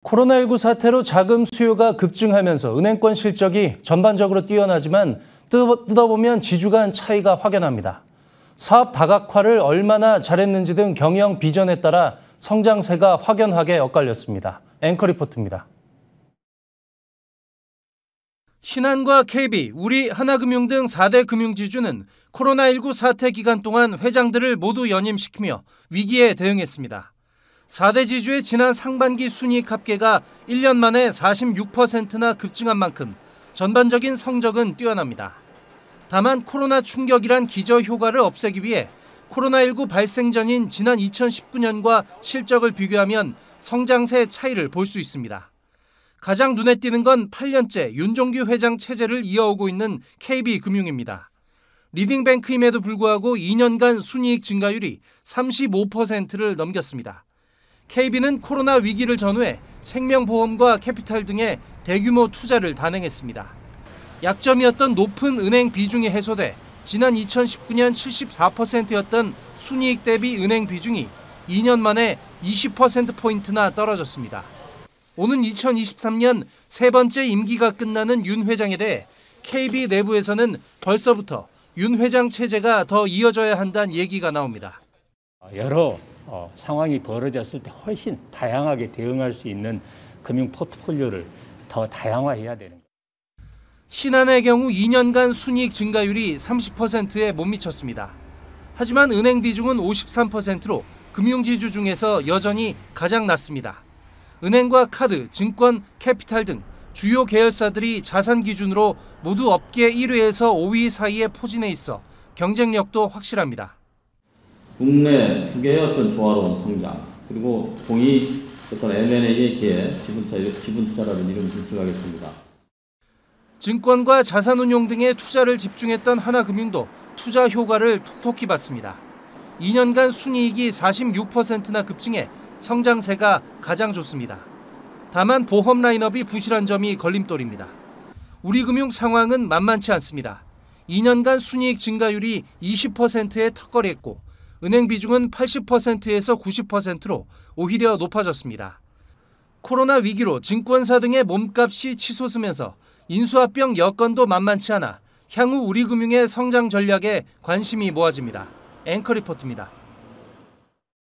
코로나19 사태로 자금 수요가 급증하면서 은행권 실적이 전반적으로 뛰어나지만 뜯어보면 지주간 차이가 확연합니다. 사업 다각화를 얼마나 잘했는지 등 경영 비전에 따라 성장세가 확연하게 엇갈렸습니다. 앵커 리포트입니다. 신한과 KB, 우리, 하나금융 등 4대 금융지주는 코로나19 사태 기간 동안 회장들을 모두 연임시키며 위기에 대응했습니다. 4대 지주의 지난 상반기 순이익 합계가 1년 만에 46%나 급증한 만큼 전반적인 성적은 뛰어납니다. 다만 코로나 충격이란 기저효과를 없애기 위해 코로나19 발생 전인 지난 2019년과 실적을 비교하면 성장세 차이를 볼 수 있습니다. 가장 눈에 띄는 건 8년째 윤종규 회장 체제를 이어오고 있는 KB금융입니다. 리딩뱅크임에도 불구하고 2년간 순이익 증가율이 35%를 넘겼습니다. KB는 코로나 위기를 전후해 생명보험과 캐피탈 등의 대규모 투자를 단행했습니다. 약점이었던 높은 은행 비중이 해소돼 지난 2019년 74%였던 순이익 대비 은행 비중이 2년 만에 20%포인트나 떨어졌습니다. 오는 2023년 세 번째 임기가 끝나는 윤 회장에 대해 KB 내부에서는 벌써부터 윤 회장 체제가 더 이어져야 한다는 얘기가 나옵니다. 여러 상황이 벌어졌을 때 훨씬 다양하게 대응할 수 있는 금융 포트폴리오를 더 다양화해야 되는 거예요. 신한의 경우 2년간 순이익 증가율이 30%에 못 미쳤습니다. 하지만 은행 비중은 53%로 금융지주 중에서 여전히 가장 낮습니다. 은행과 카드, 증권, 캐피탈 등 주요 계열사들이 자산 기준으로 모두 업계 1위에서 5위 사이에 포진해 있어 경쟁력도 확실합니다. 국내 두 개의 어떤 조화로운 성장, 그리고 공이 어떤 M&A에 기해 지분 투자라는 이름을 진출하겠습니다. 증권과 자산운용 등의 투자를 집중했던 하나금융도 투자 효과를 톡톡히 봤습니다. 2년간 순이익이 46%나 급증해 성장세가 가장 좋습니다. 다만 보험 라인업이 부실한 점이 걸림돌입니다. 우리금융 상황은 만만치 않습니다. 2년간 순이익 증가율이 20%에 턱걸이했고 은행 비중은 80%에서 90%로 오히려 높아졌습니다. 코로나 위기로 증권사 등의 몸값이 치솟으면서 인수합병 여건도 만만치 않아 향후 우리금융의 성장 전략에 관심이 모아집니다. 앵커 리포트입니다.